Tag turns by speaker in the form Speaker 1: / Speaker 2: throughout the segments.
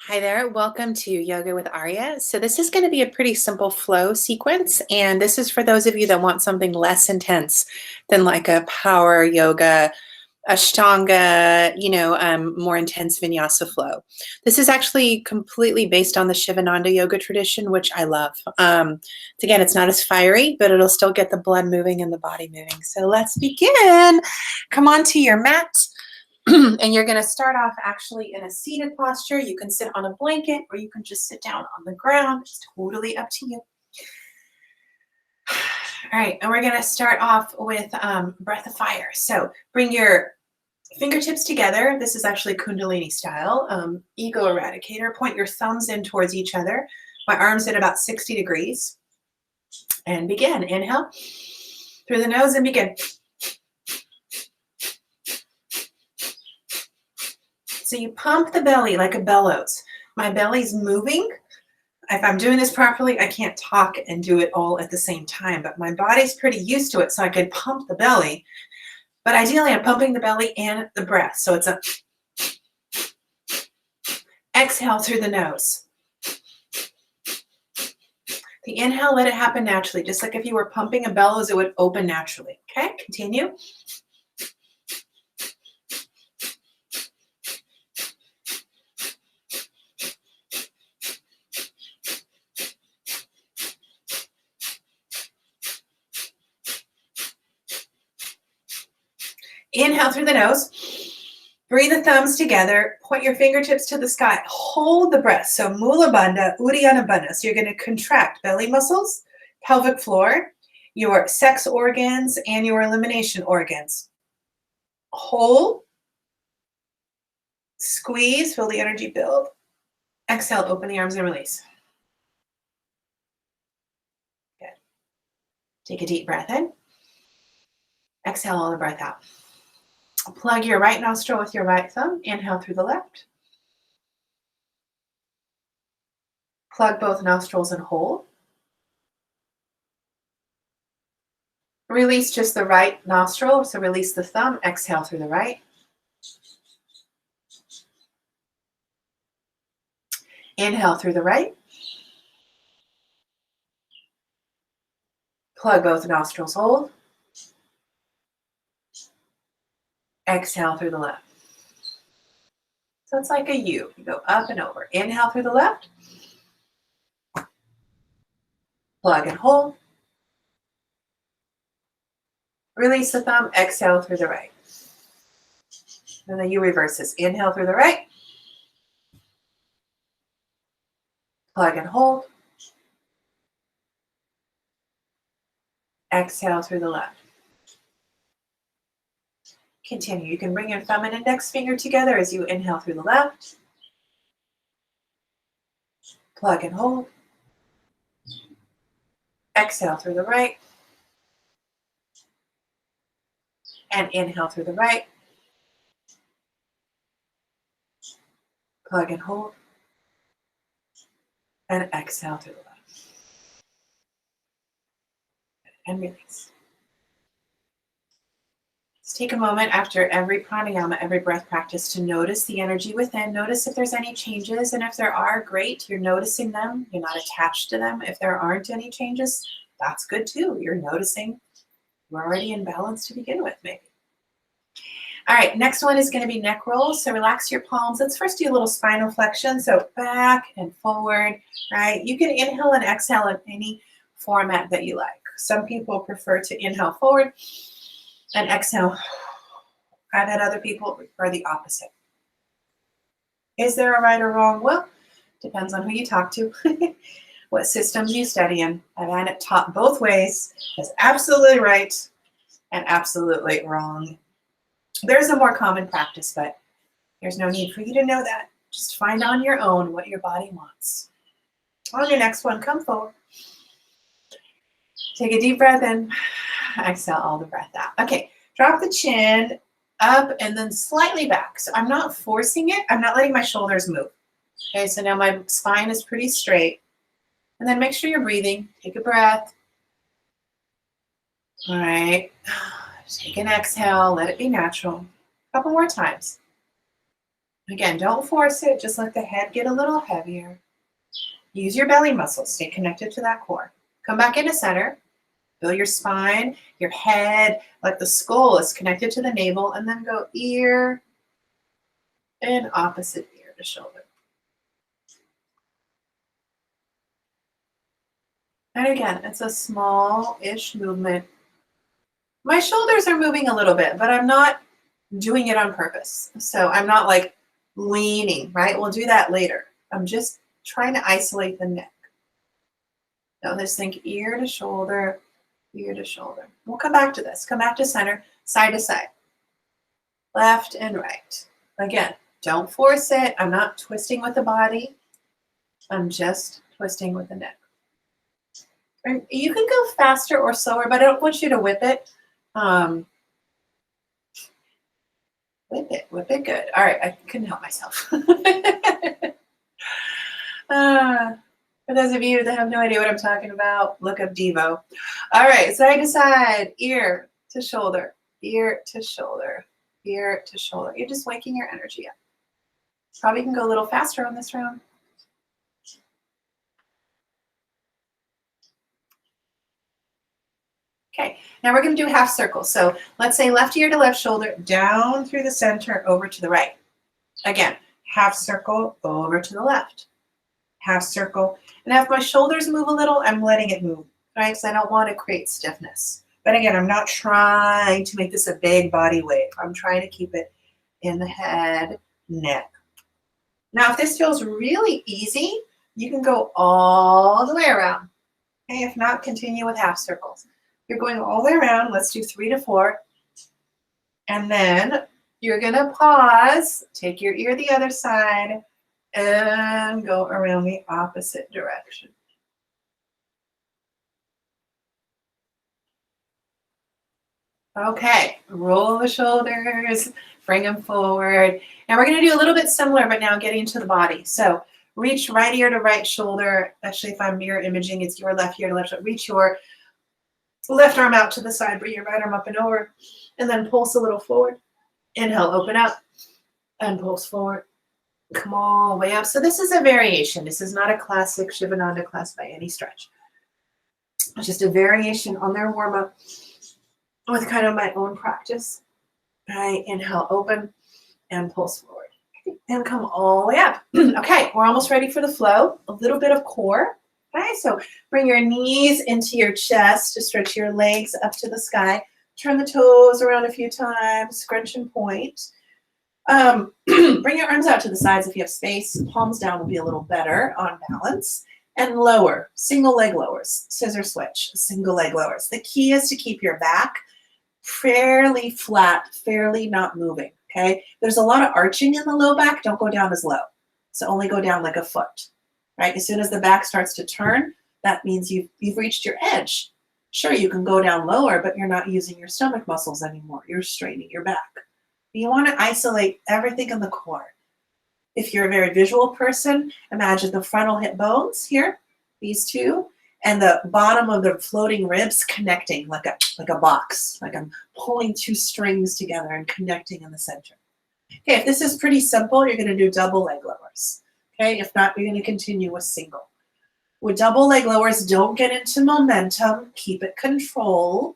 Speaker 1: Hi there, welcome to Yoga with Arya. So, this is going to be a pretty simple flow sequence, and this is for those of you that want something less intense than like a power yoga, Ashtanga, more intense vinyasa flow. This is actually completely based on the Sivananda Yoga tradition, which I love. Again, it's not as fiery, but it'll still get the blood moving and the body moving. So, let's begin. Come onto your mat. And you're going to start off actually in a seated posture. You can sit on a blanket or you can just sit down on the ground. It's totally up to you. All right, and we're going to start off with breath of fire. So bring your fingertips together. This is actually Kundalini style. Ego eradicator. Point your thumbs in towards each other. My arms at about 60 degrees. And begin. Inhale through the nose and begin. So you pump the belly like a bellows. My belly's moving. If I'm doing this properly, I can't talk and do it all at the same time, but my body's pretty used to it, so I could pump the belly. But ideally, I'm pumping the belly and the breath. So it's a exhale through the nose. The inhale, let it happen naturally. Just like if you were pumping a bellows, it would open naturally. Okay, continue. Inhale through the nose. Breathe the thumbs together. Point your fingertips to the sky. Hold the breath. So Mula Bandha, Uddiyana Bandha. So you're going to contract belly muscles, pelvic floor, your sex organs, and your elimination organs. Hold. Squeeze. Feel the energy build. Exhale. Open the arms and release. Good. Take a deep breath in. Exhale all the breath out. Plug your right nostril with your right thumb. Inhale through the left. Plug both nostrils and hold. Release just the right nostril. So release the thumb. Exhale through the right. Inhale through the right. Plug both nostrils, hold. Exhale through the left. So it's like a U. You go up and over. Inhale through the left. Plug and hold. Release the thumb. Exhale through the right. And then U reverses. Inhale through the right. Plug and hold. Exhale through the left. Continue. You can bring your thumb and index finger together as you inhale through the left. Plug and hold. Exhale through the right. And inhale through the right. Plug and hold. And exhale through the left. And release. Let's take a moment after every pranayama, every breath practice to notice the energy within. Notice if there's any changes, and if there are, great, you're noticing them. You're not attached to them. If there aren't any changes, that's good too. You're noticing you're already in balance to begin with, maybe. All right, next one is going to be neck rolls. So relax your palms. Let's first do a little spinal flexion. So back and forward, right? You can inhale and exhale in any format that you like. Some people prefer to inhale forward and exhale. I've had other people prefer the opposite. Is there a right or wrong? Well, depends on who you talk to, what systems you study in. I've had it taught both ways as absolutely right and absolutely wrong. There's a more common practice, but there's no need for you to know that. Just find on your own what your body wants. On your next one, come forward. Take a deep breath in. Exhale all the breath out. Okay, drop the chin up and then slightly back. So I'm not forcing it. I'm not letting my shoulders move. Okay, so now my spine is pretty straight. And then make sure you're breathing. Take a breath. All right. Take an exhale. Let it be natural. A couple more times. Again, don't force it. Just let the head get a little heavier. Use your belly muscles. Stay connected to that core. Come back into center. Feel your spine, your head, like the skull is connected to the navel, and then go ear and opposite ear to shoulder. And again, it's a small-ish movement. My shoulders are moving a little bit, but I'm not doing it on purpose. So I'm not like leaning, right? We'll do that later. I'm just trying to isolate the neck. Now just think ear to shoulder, ear to shoulder. We'll come back to this. Come back to center, side to side. Left and right. Again, don't force it. I'm not twisting with the body. I'm just twisting with the neck. And you can go faster or slower, but I don't want you to whip it. Whip it good. All right, I couldn't help myself. For those of you that have no idea what I'm talking about, look up Devo. All right, side to side, ear to shoulder, ear to shoulder, ear to shoulder. You're just waking your energy up. Probably can go a little faster on this round. Okay, now we're going to do half circle. So let's say left ear to left shoulder, down through the center, over to the right. Again, half circle, over to the left. Half circle. And if my shoulders move a little, I'm letting it move, right? Because I don't want to create stiffness. But again, I'm not trying to make this a big body wave. I'm trying to keep it in the head, neck. Now, if this feels really easy, you can go all the way around. Okay, if not, continue with half circles. You're going all the way around. Let's do 3 to 4. And then you're going to pause, take your ear the other side, and go around the opposite direction. Okay, roll the shoulders, bring them forward. And we're going to do a little bit similar, but now getting to the body. So reach right ear to right shoulder. Actually, if I'm mirror imaging, it's your left ear to left shoulder. Reach your left arm out to the side, bring your right arm up and over, and then pulse a little forward. Inhale, open up, and pulse forward. Come all the way up. So this is a variation. This is not a classic Sivananda class by any stretch. It's just a variation on their warm-up with kind of my own practice. All right, inhale, open, and pulse forward. And come all the way up. Okay, we're almost ready for the flow. A little bit of core. Okay, so bring your knees into your chest to stretch your legs up to the sky. Turn the toes around a few times, scrunch and point. Bring your arms out to the sides if you have space. Palms down will be a little better on balance. And lower, single leg lowers, scissor switch, single leg lowers. The key is to keep your back fairly flat, fairly not moving, okay? There's a lot of arching in the low back. Don't go down as low. So only go down like a foot, right? As soon as the back starts to turn, that means you've reached your edge. Sure, you can go down lower, but you're not using your stomach muscles anymore. You're straightening your back. You want to isolate everything in the core. If you're a very visual person, imagine the frontal hip bones here, these two, and the bottom of the floating ribs connecting like a box, like I'm pulling two strings together and connecting in the center. Okay, if this is pretty simple, you're going to do double leg lowers. Okay, if not, you're going to continue with single. With double leg lowers, don't get into momentum. Keep it controlled.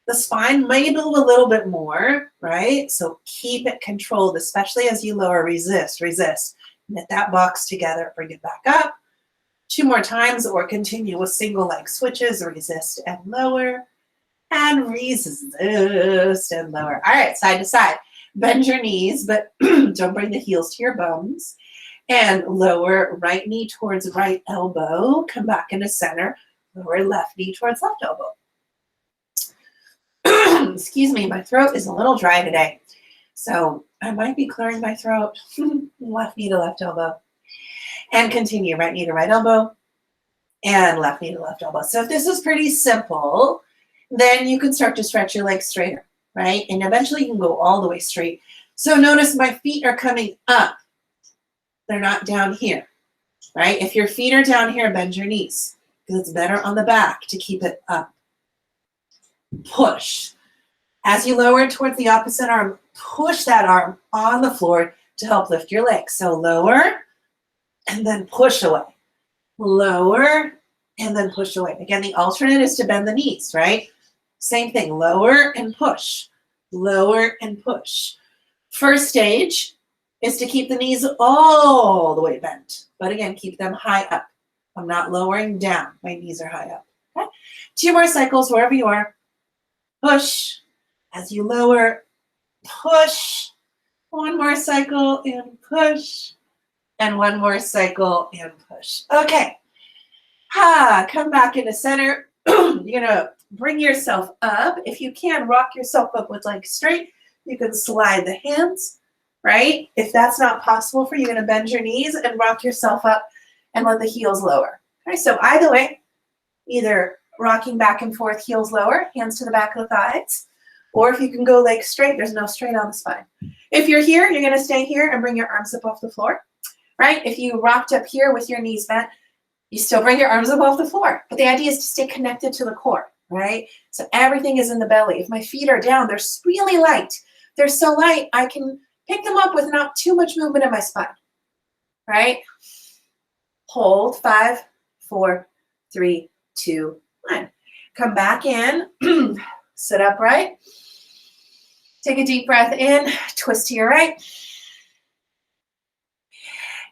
Speaker 1: The spine may move a little bit more, right? So keep it controlled, especially as you lower. Resist, resist. Knit that box together, bring it back up. 2 more times, or continue with single leg switches. Resist and lower, and resist and lower. All right, side to side. Bend your knees, but don't bring the heels to your bones. And lower right knee towards right elbow. Come back into center. Lower left knee towards left elbow. Excuse me, my throat is a little dry today. So I might be clearing my throat. Left knee to left elbow. And continue, right knee to right elbow. And left knee to left elbow. So if this is pretty simple, then you can start to stretch your legs straighter, right? And eventually you can go all the way straight. So notice my feet are coming up. They're not down here, right? If your feet are down here, bend your knees, because it's better on the back to keep it up. Push. As you lower towards the opposite arm, push that arm on the floor. to help lift your legs. So lower and then push away. Lower and then push away. Again, the alternate is to bend the knees, right? Same thing, lower and push, lower and push. First stage is to keep the knees all the way bent, but again, keep them high up. I'm not lowering down, my knees are high up. Okay? 2 more cycles wherever you are. Push, as you lower, push. 1 more cycle and push, and 1 more cycle and push. Okay, come back into center. You're gonna bring yourself up. If you can, rock yourself up with legs straight. You can slide the hands, right? If that's not possible for you, you're gonna bend your knees and rock yourself up and let the heels lower. Okay, so either way, either rocking back and forth, heels lower, hands to the back of the thighs, or if you can go legs straight, there's no straight on the spine. If you're here, you're gonna stay here and bring your arms up off the floor, right? If you rocked up here with your knees bent, you still bring your arms up off the floor. But the idea is to stay connected to the core, right? So everything is in the belly. If my feet are down, they're really light. They're so light, I can pick them up with not too much movement in my spine, right? Hold, 5, 4, 3, 2, 1. Come back in, sit upright. Take a deep breath in, twist to your right.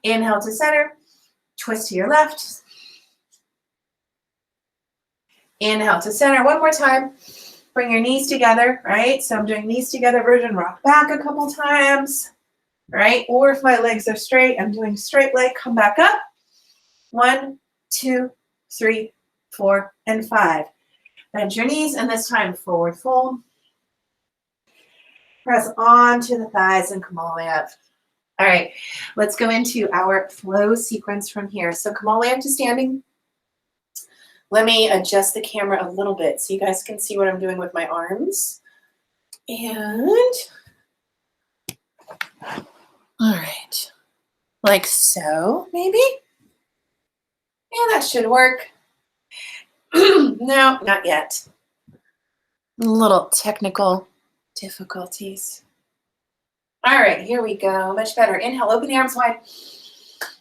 Speaker 1: Inhale to center, twist to your left. Inhale to center, 1 more time. Bring your knees together, right? So I'm doing knees together version, rock back a couple times, right? Or if my legs are straight, I'm doing straight leg, come back up. 1, 2, 3, 4, and 5. Bend your knees, and this time forward fold. Press onto the thighs and come all the way up. All right, let's go into our flow sequence from here. So come all the way up to standing. Let me adjust the camera a little bit so you guys can see what I'm doing with my arms. And, all right, like so, maybe? Yeah, that should work. No, not yet. Little technical difficulties. All right, here we go. Much better. Inhale, open the arms wide.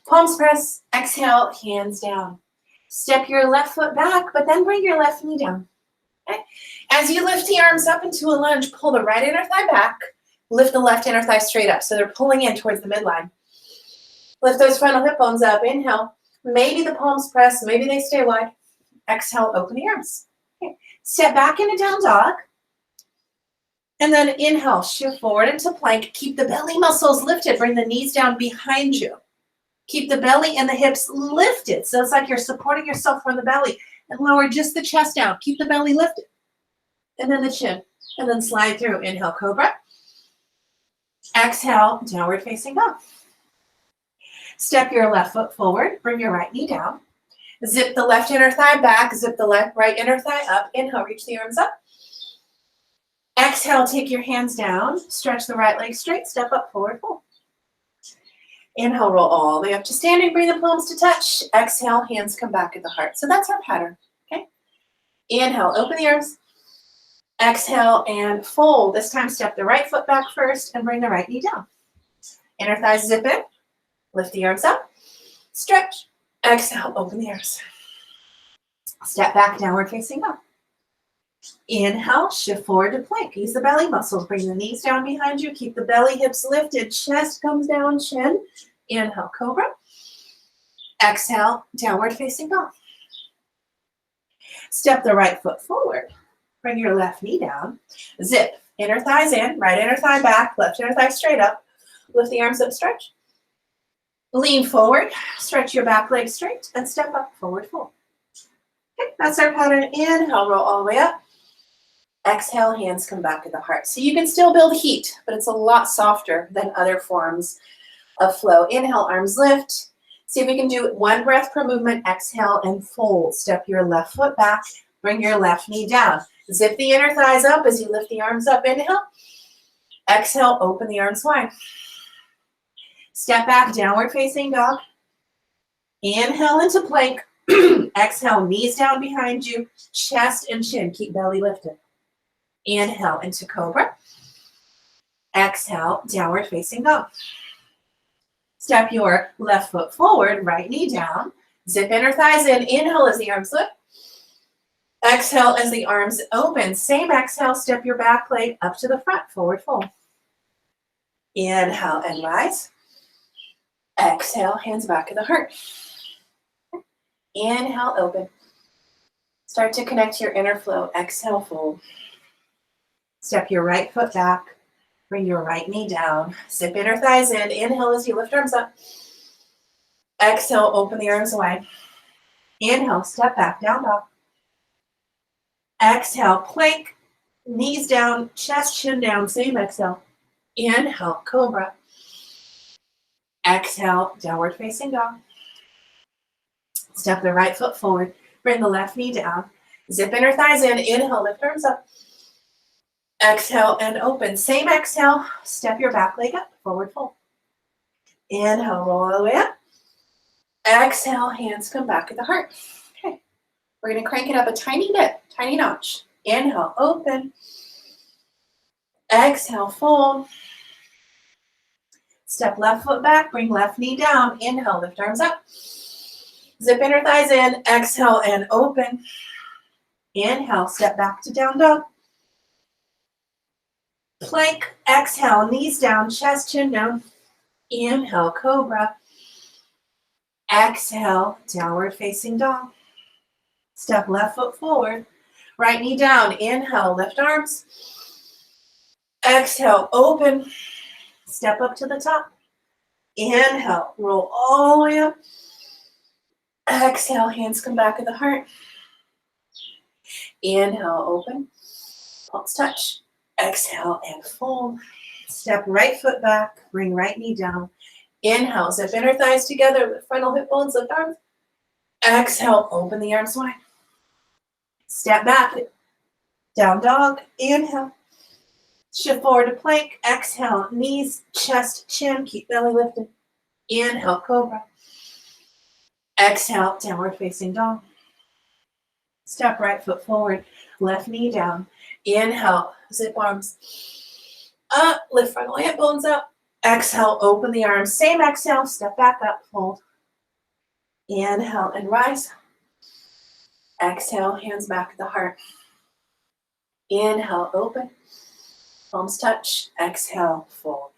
Speaker 1: Palms press. Exhale, hands down. Step your left foot back, but then bring your left knee down. Okay? As you lift the arms up into a lunge, pull the right inner thigh back. Lift the left inner thigh straight up. So they're pulling in towards the midline. Lift those frontal hip bones up. Inhale. Maybe the palms press. Maybe they stay wide. Exhale, open the arms. Okay. Step back into down dog. And then inhale, shift forward into plank. Keep the belly muscles lifted. Bring the knees down behind you. Keep the belly and the hips lifted. So it's like you're supporting yourself from the belly. And lower just the chest down. Keep the belly lifted. And then the chin. And then slide through. Inhale, cobra. Exhale, downward facing dog. Step your left foot forward. Bring your right knee down. Zip the left inner thigh back. Zip the right inner thigh up. Inhale, reach the arms up. Exhale, take your hands down. Stretch the right leg straight. Step up, forward fold. Inhale, roll all the way up to standing. Bring the palms to touch. Exhale, hands come back at the heart. So that's our pattern, okay? Inhale, open the arms. Exhale, and fold. This time, step the right foot back first and bring the right knee down. Inner thighs zip in. Lift the arms up. Stretch. Exhale, open the arms. Step back, downward facing dog. Inhale, shift forward to plank. Use the belly muscles. Bring the knees down behind you. Keep the belly, hips lifted. Chest comes down, chin. Inhale, cobra. Exhale, downward facing dog. Step the right foot forward. Bring your left knee down. Zip. Inner thighs in. Right inner thigh back. Left inner thigh straight up. Lift the arms up, stretch. Lean forward. Stretch your back leg straight. And step up, forward fold. Okay, that's our pattern. Inhale, roll all the way up. Exhale, hands come back to the heart. So you can still build heat, but it's a lot softer than other forms of flow. Inhale, arms lift. See if we can do 1 breath per movement. Exhale and fold. Step your left foot back. Bring your left knee down. Zip the inner thighs up as you lift the arms up. Inhale. Exhale, open the arms wide. Step back, downward facing dog. Inhale into plank. Exhale, knees down behind you. Chest and chin. Keep belly lifted. Inhale into cobra. Exhale, downward facing dog. Step your left foot forward, right knee down. Zip inner thighs in. Inhale as the arms lift. Exhale as the arms open. Same exhale, step your back leg up to the front, forward fold. Inhale and rise. Exhale, hands back at the heart. Inhale, open. Start to connect your inner flow. Exhale, fold. Step your right foot back. Bring your right knee down. Zip inner thighs in. Inhale as you lift arms up. Exhale, open the arms wide. Inhale, step back, down dog. Exhale, plank, knees down, chest, chin down, same exhale. Inhale, cobra. Exhale, downward facing dog. Step the right foot forward. Bring the left knee down. Zip inner thighs in. Inhale, lift arms up. Exhale and open. Same exhale. Step your back leg up. Forward fold. Inhale, roll all the way up. Exhale, hands come back at the heart. Okay. We're going to crank it up a tiny bit, tiny notch. Inhale, open. Exhale, fold. Step left foot back. Bring left knee down. Inhale, lift arms up. Zip inner thighs in. Exhale and open. Inhale, step back to down dog. Plank, exhale, knees down, chest, chin down. Inhale, cobra. Exhale, downward facing dog. Step left foot forward. Right knee down. Inhale, lift arms. Exhale, open. Step up to the top. Inhale, roll all the way up. Exhale, hands come back at the heart. Inhale, open. Palms touch. Exhale and fold. Step right foot back. Bring right knee down. Inhale, zip inner thighs together with frontal hip bones, lift arms. Exhale, open the arms wide. Step back, down dog. Inhale. Shift forward to plank. Exhale, knees, chest, chin. Keep belly lifted. Inhale, cobra. Exhale, downward facing dog. Step right foot forward. Left knee down. Inhale, zip arms up. Lift frontal hip bones up. Exhale, open the arms. Same exhale, step back up, fold. Inhale and rise. Exhale, hands back at the heart. Inhale, open. Palms touch. Exhale, fold.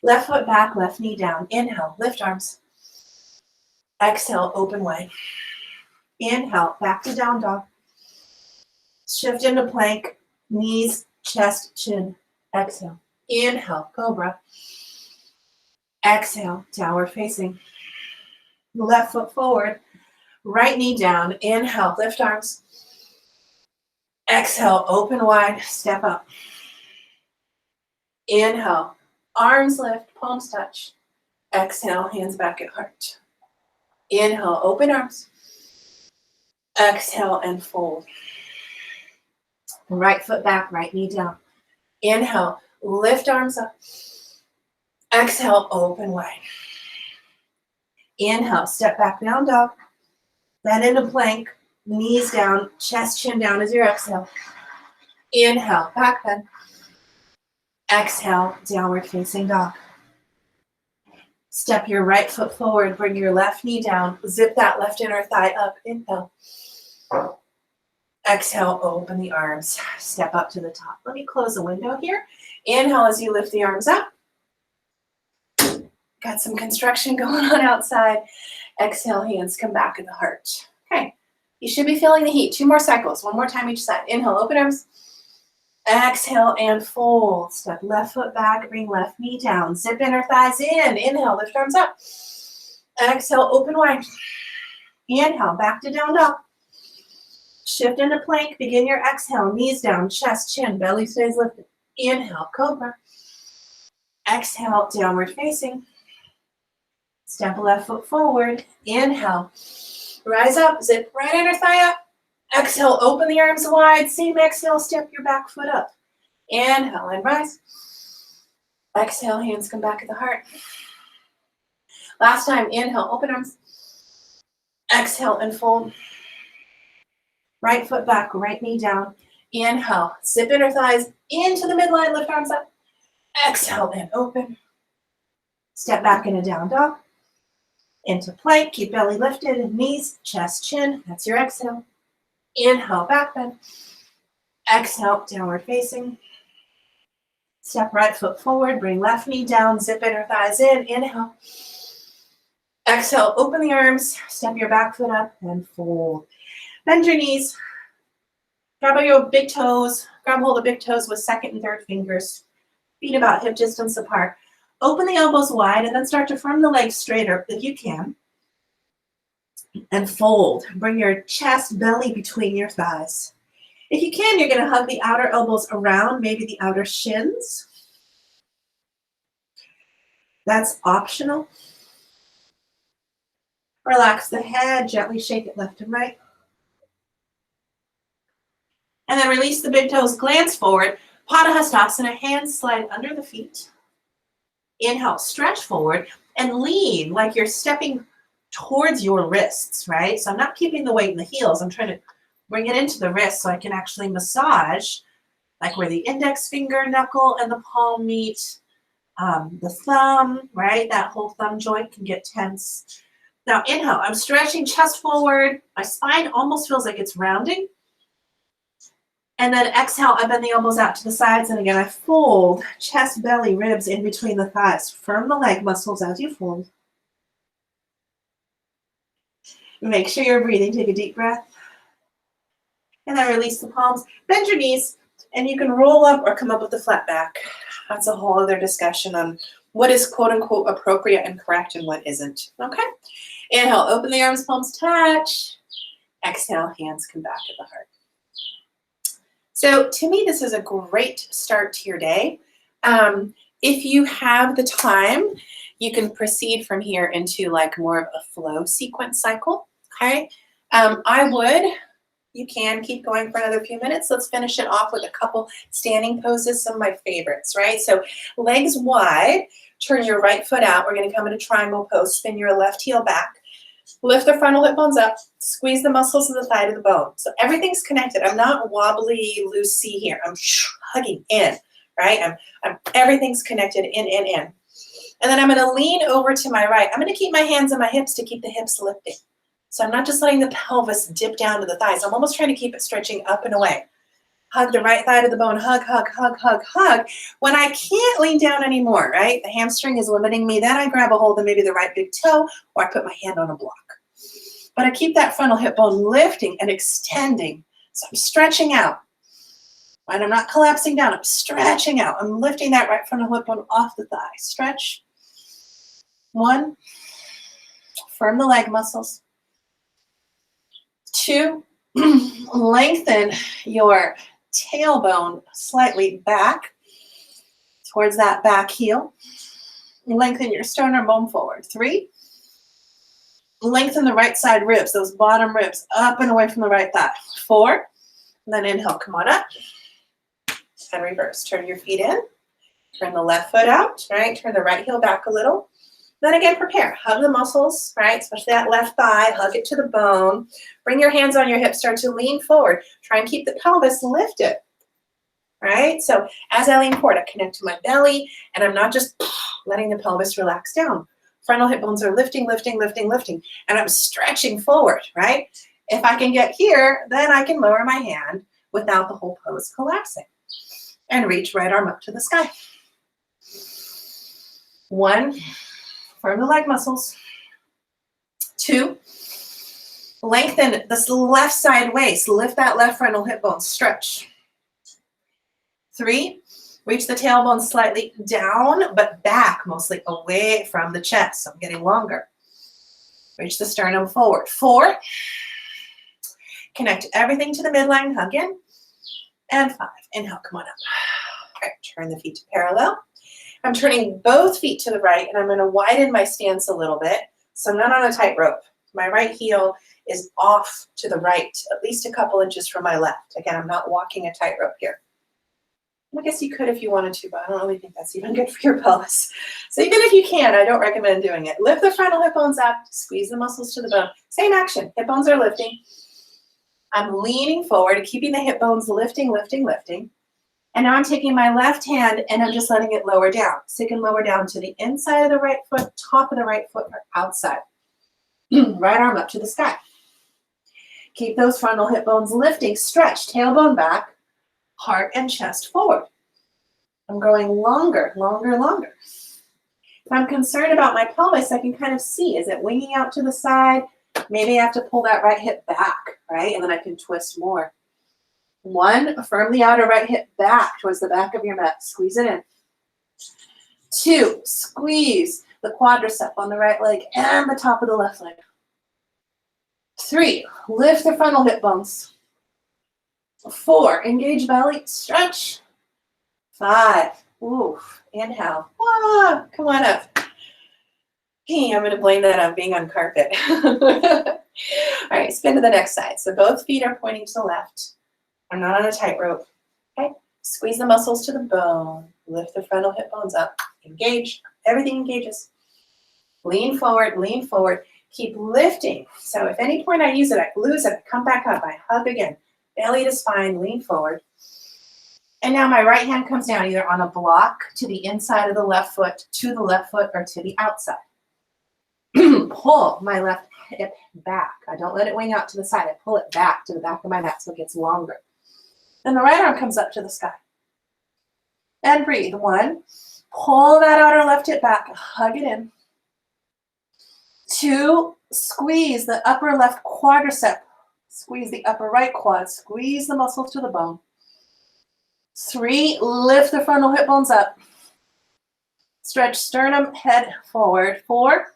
Speaker 1: Left foot back, left knee down. Inhale, lift arms. Exhale, open wide. Inhale, back to down dog. Shift into plank, knees, chest, chin. Exhale. Inhale, cobra. Exhale, downward facing. Left foot forward, right knee down. Inhale, lift arms. Exhale, open wide, step up. Inhale, arms lift, palms touch. Exhale, hands back at heart. Inhale, open arms. Exhale and fold. Right foot back, right knee down. Inhale, lift arms up. Exhale, open wide. Inhale, step back down dog. Then into plank, knees down, chest, chin down as your exhale. Inhale, back bend. Exhale, downward facing dog. Step your right foot forward, bring your left knee down, zip that left inner thigh up. Inhale. Exhale, open the arms, step up to the top. Let me close the window here. Inhale as you lift the arms up. Got some construction going on outside. Exhale, hands come back at the heart. Okay, you should be feeling the heat. 2 more cycles, 1 more time each side. Inhale, open arms. Exhale and fold. Step left foot back, bring left knee down. Zip inner thighs in. Inhale, lift arms up. Exhale, open wide. Inhale, back to down dog. Shift into plank. Begin your exhale. Knees down, chest, chin, belly stays lifted. Inhale, cobra. Exhale, downward facing. Step left foot forward. Inhale. Rise up. Zip right inner thigh up. Exhale, open the arms wide. Same exhale, step your back foot up. Inhale and rise. Exhale, hands come back at the heart. Last time, inhale, open arms. Exhale and fold. Right foot back, right knee down. Inhale, zip inner thighs into the midline, lift arms up. Exhale and open. Step back in a down dog. Into plank, keep belly lifted, knees, chest, chin. That's your exhale. Inhale, back bend. Exhale, downward facing. Step right foot forward, bring left knee down, zip inner thighs in. Inhale. Exhale, open the arms, step your back foot up and fold. Bend your knees. Grab your big toes. Grab hold of big toes with second and third fingers. Feet about hip distance apart. Open the elbows wide and then start to firm the legs straighter if you can. And fold. Bring your chest, belly between your thighs. If you can, you're going to hug the outer elbows around, maybe the outer shins. That's optional. Relax the head, gently shake it left and right. And then release the big toes, glance forward. Padahastasana, hands slide under the feet. Inhale, stretch forward and lean like you're stepping towards your wrists, right? So I'm not keeping the weight in the heels. I'm trying to bring it into the wrist so I can actually massage, like where the index finger, knuckle, and the palm meet. The thumb, right? That whole thumb joint can get tense. Now inhale, I'm stretching chest forward. My spine almost feels like it's rounding. And then exhale, I bend the elbows out to the sides. And again, I fold, chest, belly, ribs in between the thighs. Firm the leg muscles as you fold. Make sure you're breathing. Take a deep breath. And then release the palms. Bend your knees. And you can roll up or come up with a flat back. That's a whole other discussion on what is quote unquote appropriate and correct and what isn't. Okay. Inhale, open the arms, palms touch. Exhale, hands come back to the heart. So to me, this is a great start to your day. If you have the time, you can proceed from here into like more of a flow sequence cycle. Okay. You can keep going for another few minutes. Let's finish it off with a couple standing poses, some of my favorites, right? So legs wide, turn your right foot out. We're going to come into triangle pose, spin your left heel back, lift the frontal hip bones up, squeeze the muscles of the thigh to the bone. So everything's connected. I'm not wobbly, loosey here. I'm hugging in, right? Everything's connected in. And then I'm going to lean over to my right. I'm going to keep my hands on my hips to keep the hips lifting. So I'm not just letting the pelvis dip down to the thighs. I'm almost trying to keep it stretching up and away. Hug the right thigh to the bone. Hug, hug, hug, hug, hug. When I can't lean down anymore, right? The hamstring is limiting me. Then I grab a hold of maybe the right big toe or I put my hand on a block. But I keep that frontal hip bone lifting and extending. So I'm stretching out. And I'm not collapsing down. I'm stretching out. I'm lifting that right frontal hip bone off the thigh. Stretch. 1. Firm the leg muscles. 2, lengthen your tailbone slightly back towards that back heel. Lengthen your sternum bone forward. 3, lengthen the right side ribs, those bottom ribs, up and away from the right thigh. 4, and then inhale, come on up. And reverse. Turn your feet in. Turn the left foot out, right? Turn the right heel back a little. Then again, prepare. Hug the muscles, right? Especially that left thigh. Hug it to the bone. Bring your hands on your hips. Start to lean forward. Try and keep the pelvis lifted, right? So as I lean forward, I connect to my belly, and I'm not just letting the pelvis relax down. Frontal hip bones are lifting, lifting, lifting, lifting, and I'm stretching forward, right? If I can get here, then I can lower my hand without the whole pose collapsing. And reach right arm up to the sky. 1, firm the leg muscles. 2, lengthen this left side waist. Lift that left frontal hip bone. Stretch. 3, reach the tailbone slightly down, but back, mostly away from the chest. So I'm getting longer. Reach the sternum forward. 4, connect everything to the midline. Hug in. And 5, inhale, come on up. All right, turn the feet to parallel. I'm turning both feet to the right, and I'm going to widen my stance a little bit, so I'm not on a tight rope. My right heel is off to the right, at least a couple inches from my left. Again, I'm not walking a tightrope here. I guess you could if you wanted to, but I don't really think that's even good for your pelvis. So even if you can, I don't recommend doing it. Lift the frontal hip bones up, squeeze the muscles to the bone. Same action. Hip bones are lifting. I'm leaning forward and keeping the hip bones lifting, lifting, lifting. And now I'm taking my left hand and I'm just letting it lower down. So you can lower down to the inside of the right foot, top of the right foot, or outside. Right arm up to the sky. Keep those frontal hip bones lifting, stretch, tailbone back, heart and chest forward. I'm going longer, longer, longer. If I'm concerned about my pelvis, I can kind of see, is it winging out to the side? Maybe I have to pull that right hip back, right? And then I can twist more. 1, firm the outer right hip back towards the back of your mat. Squeeze it in. 2, squeeze the quadricep on the right leg and the top of the left leg. 3, lift the frontal hip bones. 4, engage belly, stretch. 5, oof, inhale. Ah, come on up. Hey, I'm going to blame that on being on carpet. All right, spin to the next side. So both feet are pointing to the left. I'm not on a tightrope. Okay, squeeze the muscles to the bone. Lift the frontal hip bones up. Engage. Everything engages. Lean forward, lean forward. Keep lifting. So if any point I use it, I lose it, I come back up, I hug again. Belly to spine, lean forward. And now my right hand comes down either on a block to the inside of the left foot, to the left foot, or to the outside. Pull my left hip back. I don't let it wing out to the side. I pull it back to the back of my mat so it gets longer. Then the right arm comes up to the sky. And breathe. 1, pull that outer left hip back, hug it in. 2, squeeze the upper left quadricep. Squeeze the upper right quad. Squeeze the muscles to the bone. 3, lift the frontal hip bones up. Stretch sternum, head forward. 4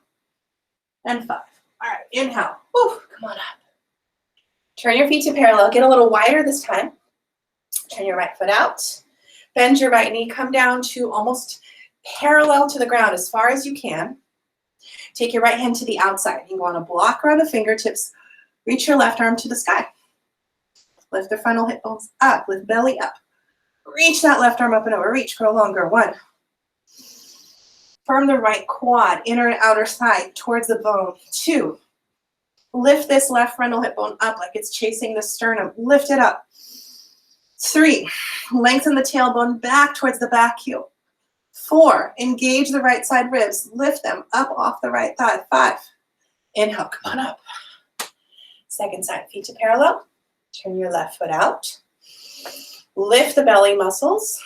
Speaker 1: and 5. All right, inhale. Woo, come on up. Turn your feet to parallel. Get a little wider this time. Turn your right foot out. Bend your right knee. Come down to almost parallel to the ground as far as you can. Take your right hand to the outside. You can go on a block or on the fingertips. Reach your left arm to the sky. Lift the frontal hip bones up. Lift belly up. Reach that left arm up and over. Reach, grow longer. 1. Firm the right quad, inner and outer side towards the bone. 2. Lift this left frontal hip bone up like it's chasing the sternum. Lift it up. 3, lengthen the tailbone back towards the back heel. 4, engage the right side ribs. Lift them up off the right thigh. 5, inhale, come on up. Second side, feet to parallel. Turn your left foot out. Lift the belly muscles,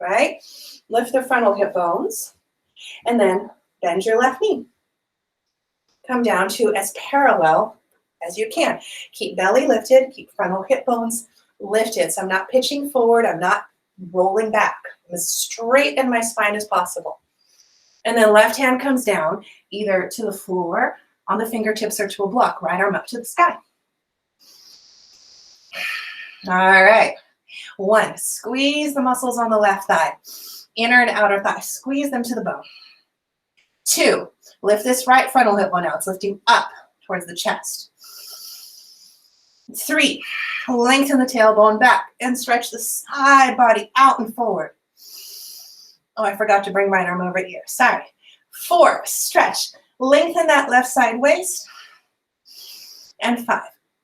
Speaker 1: right? Lift the frontal hip bones. And then bend your left knee. Come down to as parallel as you can. Keep belly lifted, keep frontal hip bones lifted. So I'm not pitching forward, I'm not rolling back. I'm as straight in my spine as possible. And then left hand comes down, either to the floor, on the fingertips, or to a block. Right arm up to the sky. All right. 1, squeeze the muscles on the left thigh. Inner and outer thigh. Squeeze them to the bone. 2, lift this right frontal hip bone out. It's lifting up towards the chest. 3, lengthen the tailbone back and stretch the side body out and forward. Oh, I forgot to bring my arm over here. Sorry. 4, stretch. Lengthen that left side waist. And 5.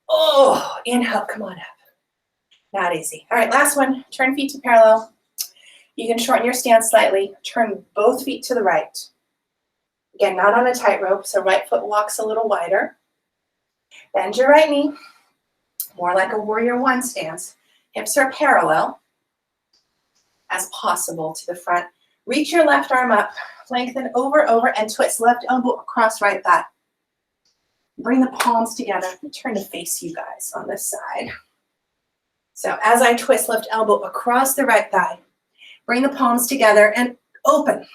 Speaker 1: Oh, inhale, come on up. Not easy. All right, last one. Turn feet to parallel. You can shorten your stance slightly. Turn both feet to the right. Again, not on a tightrope, so right foot walks a little wider. Bend your right knee. More like a warrior 1 stance. Hips are parallel as possible to the front. Reach your left arm up. Lengthen over, and twist. Left elbow across right thigh. Bring the palms together. Let me turn to face you guys on this side. So as I twist, left elbow across the right thigh. Bring the palms together and open.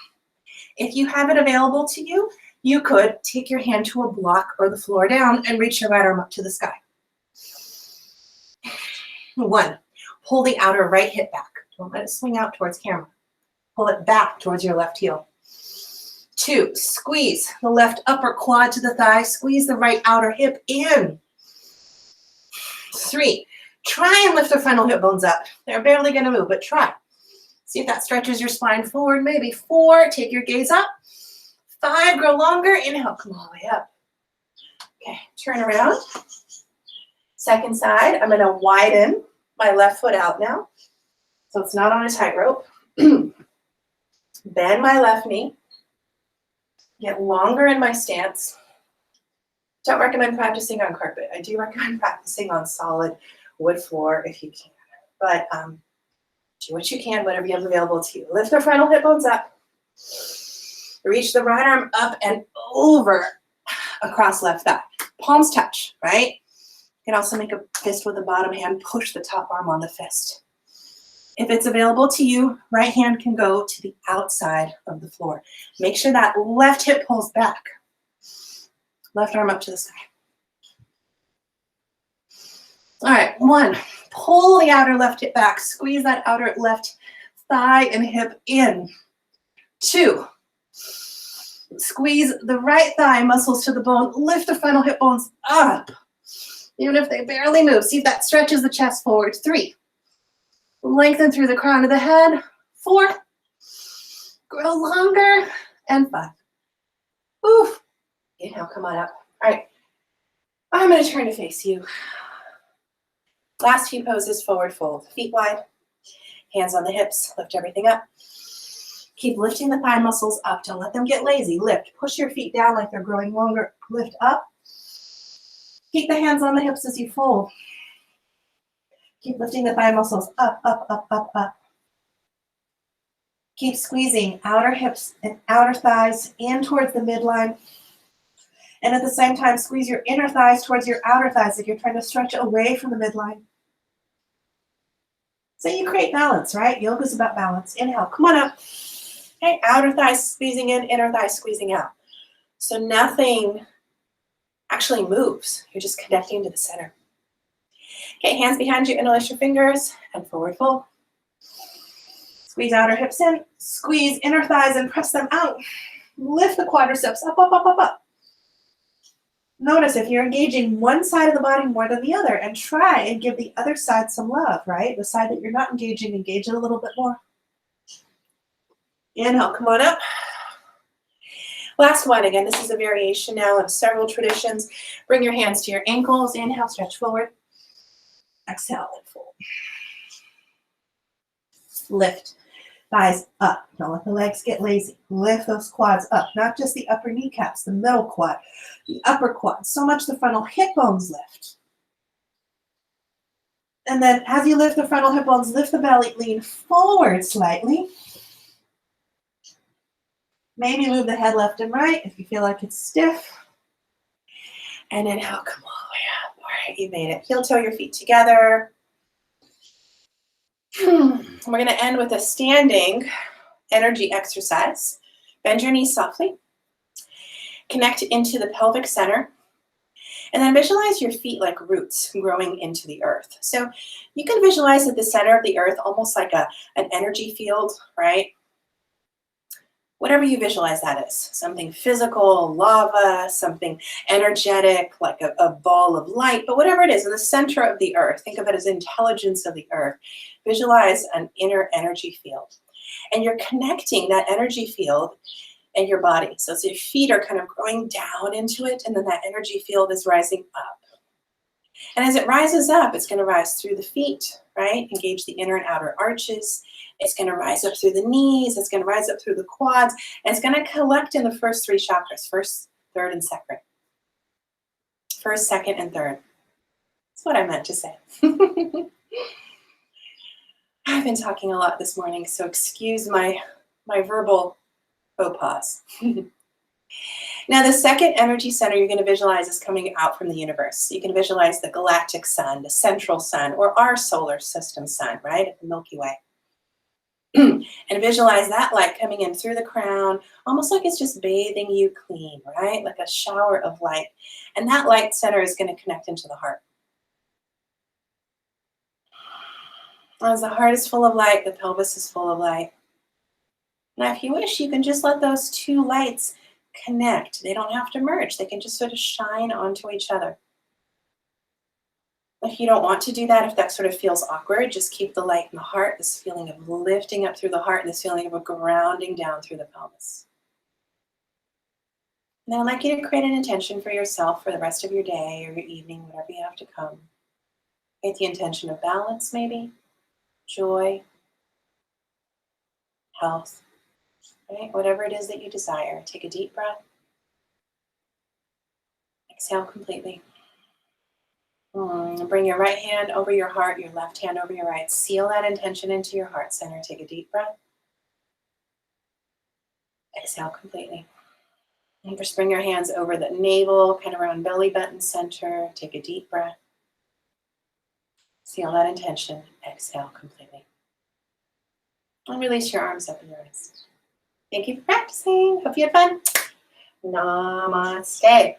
Speaker 1: If you have it available to you, you could take your hand to a block or the floor down and reach your right arm up to the sky. 1, pull the outer right hip back. Don't let it swing out towards camera. Pull it back towards your left heel. 2, squeeze the left upper quad to the thigh. Squeeze the right outer hip in. 3, try and lift the frontal hip bones up. They're barely going to move, but try. See if that stretches your spine forward. Maybe 4, take your gaze up. 5, grow longer. Inhale, come all the way up. Okay, turn around. Second side, I'm going to widen my left foot out now. So it's not on a tightrope. Bend my left knee. Get longer in my stance. Don't recommend practicing on carpet. I do recommend practicing on solid wood floor if you can. But do what you can, whatever you have available to you. Lift the frontal hip bones up. Reach the right arm up and over across left thigh. Palms touch, right? You can also make a fist with the bottom hand. Push the top arm on the fist. If it's available to you, right hand can go to the outside of the floor. Make sure that left hip pulls back. Left arm up to the sky. All right, 1. Pull the outer left hip back. Squeeze that outer left thigh and hip in. 2. Squeeze the right thigh muscles to the bone. Lift the frontal hip bones up. Even if they barely move. See if that stretches the chest forward. 3. Lengthen through the crown of the head. 4. Grow longer. And 5. Oof. Inhale, come on up. All right. I'm going to turn to face you. Last few poses, forward fold. Feet wide. Hands on the hips. Lift everything up. Keep lifting the thigh muscles up. Don't let them get lazy. Lift. Push your feet down like they're growing longer. Lift up. Keep the hands on the hips as you fold. Keep lifting the thigh muscles up, up, up, up, up. Keep squeezing outer hips and outer thighs in towards the midline. And at the same time, squeeze your inner thighs towards your outer thighs like you're trying to stretch away from the midline. So you create balance, right? Yoga is about balance. Inhale, come on up. Okay, outer thighs squeezing in, inner thighs squeezing out. So nothing actually moves. You're just connecting to the center. Okay, hands behind you, interlace your fingers, and forward fold. Squeeze outer hips in, squeeze inner thighs and press them out. Lift the quadriceps up, up, up, up, up. Notice if you're engaging one side of the body more than the other, and try and give the other side some love, right? The side that you're not engaging, engage it a little bit more. Inhale, come on up. Last one. Again, this is a variation now of several traditions. Bring your hands to your ankles. Inhale, stretch forward. Exhale and fold. Lift. Thighs up. Don't let the legs get lazy. Lift those quads up. Not just the upper kneecaps, the middle quad, the upper quad. So much the frontal hip bones lift. And then as you lift the frontal hip bones, lift the belly, lean forward slightly. Maybe move the head left and right if you feel like it's stiff. And inhale, come all the way up. All right, you made it. Heel toe your feet together. We're going to end with a standing energy exercise. Bend your knees softly. Connect into the pelvic center. And then visualize your feet like roots growing into the earth. So you can visualize at the center of the earth almost like an energy field, right? Whatever you visualize that is. Something physical, lava, something energetic, like a ball of light, but whatever it is, in the center of the earth, think of it as intelligence of the earth. Visualize an inner energy field. And you're connecting that energy field and your body. So your feet are kind of growing down into it, and then that energy field is rising up. And as it rises up, it's going to rise through the feet, right? Engage the inner and outer arches. It's going to rise up through the knees. It's going to rise up through the quads. And it's going to collect in the first 3 chakras, first, third, and second. First, second, and third. That's what I meant to say. I've been talking a lot this morning, so excuse my verbal faux pas. Now, the second energy center you're going to visualize is coming out from the universe. You can visualize the galactic sun, the central sun, or our solar system sun, right, the Milky Way. And visualize that light coming in through the crown, almost like it's just bathing you clean, right? Like a shower of light. And that light center is going to connect into the heart. As the heart is full of light, the pelvis is full of light. Now, if you wish, you can just let those 2 lights connect. They don't have to merge. They can just sort of shine onto each other. If you don't want to do that, if that sort of feels awkward, just keep the light in the heart, this feeling of lifting up through the heart and this feeling of a grounding down through the pelvis. Now I'd like you to create an intention for yourself for the rest of your day or your evening, whatever you have to come. Create the intention of balance maybe, joy, health, right? Whatever it is that you desire. Take a deep breath. Exhale completely. Bring your right hand over your heart, your left hand over your right. Seal that intention into your heart center. Take a deep breath. Exhale completely. And just bring your hands over the navel, kind of around belly button center. Take a deep breath. Seal that intention. Exhale completely. And release your arms up and your wrist. Thank you for practicing. Hope you had fun. Namaste.